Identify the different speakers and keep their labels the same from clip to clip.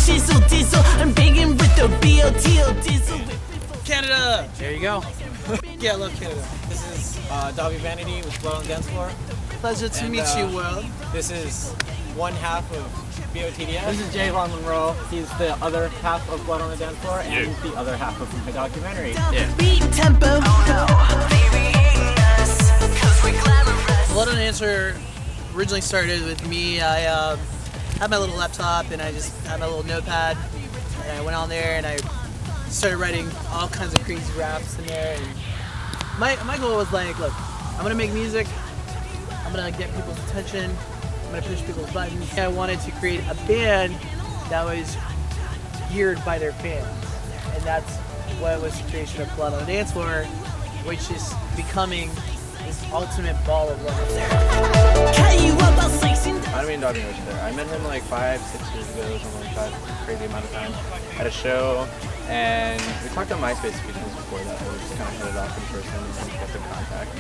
Speaker 1: diesel, diesel. I'm banging with the BLT, diesel.
Speaker 2: Canada!
Speaker 3: There you go.
Speaker 2: Yeah, I love Canada.
Speaker 3: This is Dobby Vanity with Blood on the Dance Floor.
Speaker 2: Pleasure to meet you, world.
Speaker 3: This is one half of BOTDS.
Speaker 4: This is Jay Von Monroe. He's the other half of Blood on the Dance Floor and the other half of my documentary.
Speaker 1: Beat tempo.
Speaker 2: Blood on the Answer originally started with me. I had my little laptop and I just had my little notepad and I went on there and I started writing all kinds of crazy raps in there. And my goal was like, look, I'm gonna make music, I'm gonna get people's attention, I'm gonna push people's buttons. I wanted to create a band that was geared by their fans, and that's what was the creation of Blood on the Dance Floor, which is becoming this ultimate ball of wax.
Speaker 5: I mean, Dobby knows there. I met him like 5-6 years ago, something like that, crazy amount of time, at a show, and we talked on MySpace a few times before that, but we just kind of hit it off in person and then kept in contact.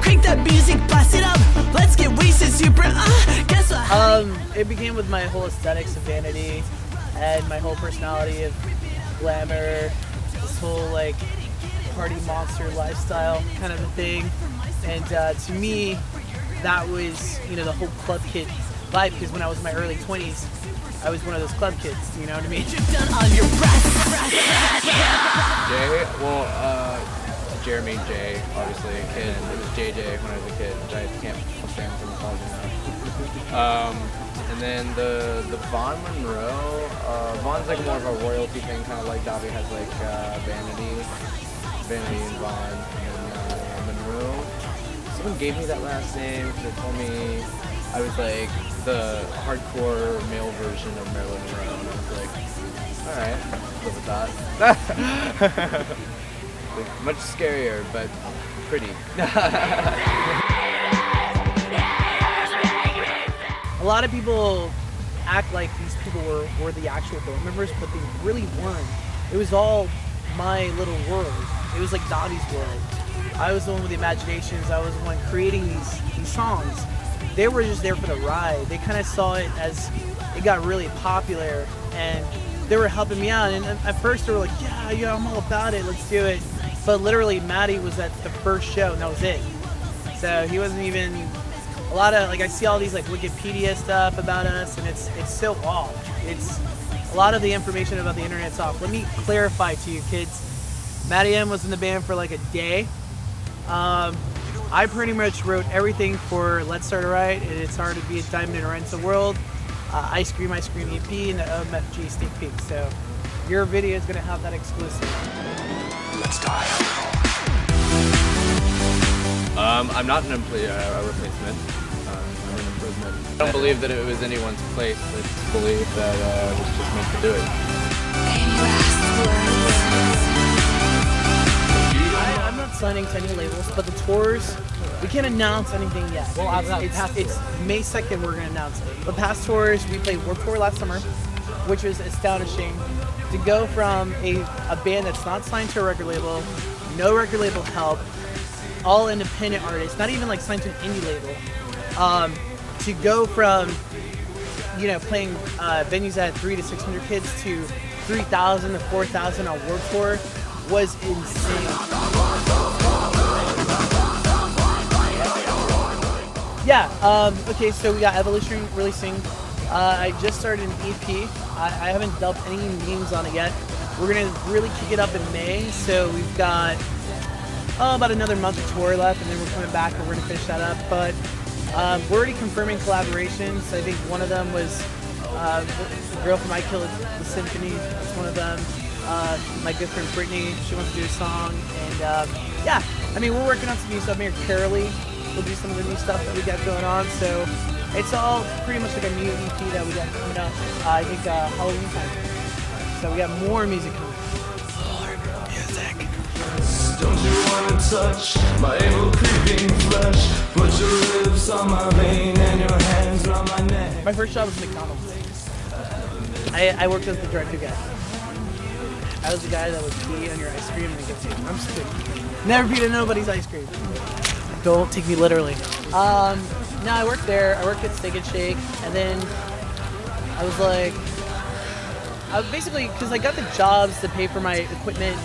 Speaker 1: Crank that music, blast it up. Let's get wasted, super. Guess what?
Speaker 2: It began with my whole aesthetics of Vanity and my whole personality of glamour, this whole like party monster lifestyle kind of a thing. And to me, that was, you know, the whole club kid vibe, because when I was in my early 20s, I was one of those club kids, you know what I mean?
Speaker 5: Jay, well, Jeremy J, obviously, a kid, and it was JJ when I was a kid, which I can't stand from apology now. And then the Von Monroe, Von's like more of a royalty thing, kind of like Dobby has like Vanity and Von, and Monroe. Someone gave me that last name because they told me I was like the hardcore male version of Marilyn Monroe, and I was like, alright, live with that. Like, much scarier, but pretty.
Speaker 2: A lot of people act like these people were the actual band members, but they really weren't. It was all my little world. It was like Dobby's world. I was the one with the imaginations. I was the one creating these songs. They were just there for the ride. They kind of saw it as it got really popular, and they were helping me out. And at first they were like, yeah, I'm all about it, let's do it. But literally, Matty was at the first show, and that was it. So he wasn't even, a lot of, like, I see all these like Wikipedia stuff about us, and it's so off. It's, a lot of the information about the internet's off. Let me clarify to you kids. Matty M was in the band for like a day. I pretty much wrote everything for Let's Start a Riot, and It's Hard to Be a Diamond in a Rental World, Ice Cream EP, and the OMFG sneak peek. So your video is going to have that exclusive.
Speaker 6: Let's die.
Speaker 5: I'm not a replacement. I'm an improvement. I don't believe that it was anyone's place. I just believe that it was just meant to do it.
Speaker 2: I'm not signing to any labels, but the tours, we can't announce anything yet.
Speaker 4: Well,
Speaker 2: it's May 2nd we're going to announce it. The past tours, we played Warped Tour last summer, which was astonishing. To go from a band that's not signed to a record label, no record label help, all independent artists, not even like signed to an indie label, to go from, you know, playing venues that had 300 to 600 kids to 3,000 to 4,000 on Warped Tour was insane. Yeah, okay, so we got Evolution releasing. I just started an EP. I haven't dubbed any names on it yet. We're gonna really kick it up in May, so we've got about another month of tour left, and then we're coming back and we're gonna finish that up. But we're already confirming collaborations. I think one of them was the girl from I Kill the Symphony. That's one of them. My good friend Brittany, she wants to do a song, and yeah, I mean, we're working on some new stuff here. Carolee will do some of the new stuff that we got going on, so it's all pretty much like a new EP that we got coming up, I think Halloween time. So we got more music coming. More music.
Speaker 6: Don't you wanna touch my evil creeping flesh? Put your lips on my vein and your hands around my neck.
Speaker 2: My first job was McDonald's. I worked as the drive-thru guy. I was the guy that would pee on your ice cream and get taken. I'm just kidding. Never peed on nobody's ice cream. Don't take me literally. No, I worked there. I worked at Steak and Shake, and then I was like, basically, because I got the jobs to pay for my equipment,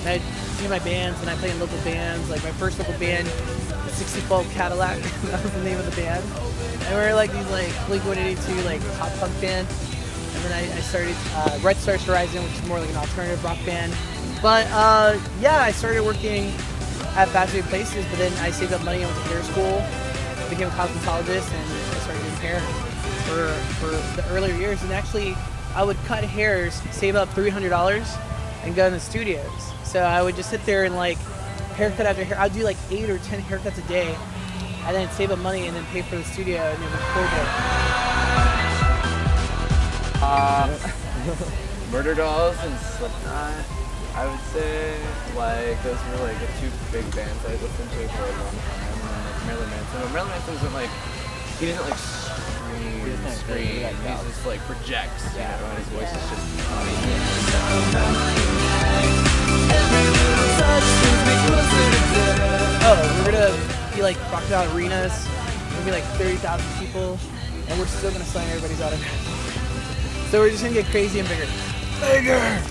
Speaker 2: and I do my bands, and I play in local bands. Like my first local band, the 60-Fold Cadillac, that was the name of the band. And we were like these like Blink-182 like pop punk band. And then I started Red Stars Horizon, which is more like an alternative rock band. But yeah, I started working at fast food places, but then I saved up money and went to hair school, became a cosmetologist, and I started doing hair for the earlier years. And actually, I would cut hairs, save up $300, and go in the studios. So I would just sit there and like haircut after hair. I'd do like 8 or 10 haircuts a day, and then save up money and then pay for the studio and then record it.
Speaker 5: Murder Dolls and Slipknot, I would say. Like, those were like the two big bands I listened to for a long time. And then like Marilyn Manson. But Marilyn Manson isn't like, he doesn't like scream. He just like projects, you know, and his voice is just
Speaker 2: Oh, we're gonna be like rocking out arenas. There'll be like 30,000 people, and we're still gonna sign everybody's autographs. So we're just gonna get crazy and bigger. Bigger!